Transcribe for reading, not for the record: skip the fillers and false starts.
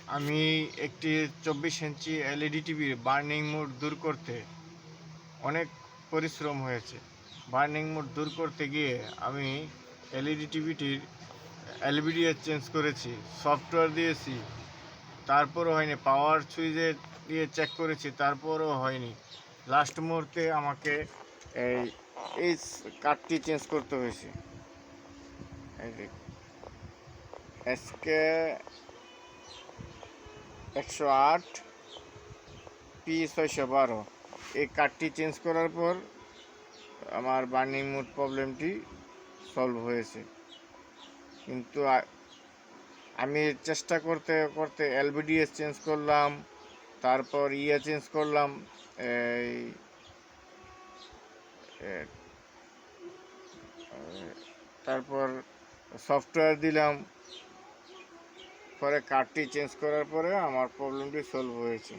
আমি একটি 24 inch LED টিভির বার্নিং মোড দূর করতে অনেক পরিশ্রম হয়েছে। বার্নিং মোড দূর করতে গিয়ে আমি এলইডি টিভিটির এলবিডিএস চেঞ্জ করেছি, সফটওয়্যার দিয়েছি, তারপরও হয়নি। পাওয়ার সুইচে দিয়ে চেক করেছি, তারপরও হয়নি। লাস্ট মুহূর্তে আমাকে এই এই কার্ডটি চেঞ্জ করতে হয়েছে। এসকে 108 P612 এই কার্ডটি চেঞ্জ করার পর আমার বার্নিং মোড প্রবলেমটি সলভ হয়েছে। কিন্তু আমি চেষ্টা করতে করতে এলবিডিএস চেঞ্জ করলাম, তারপর চেঞ্জ করলাম, এই তারপর সফটওয়্যার দিলাম, পরে কার্ডটি চেঞ্জ করার পরে আমার প্রবলেমটি সলভ হয়েছে।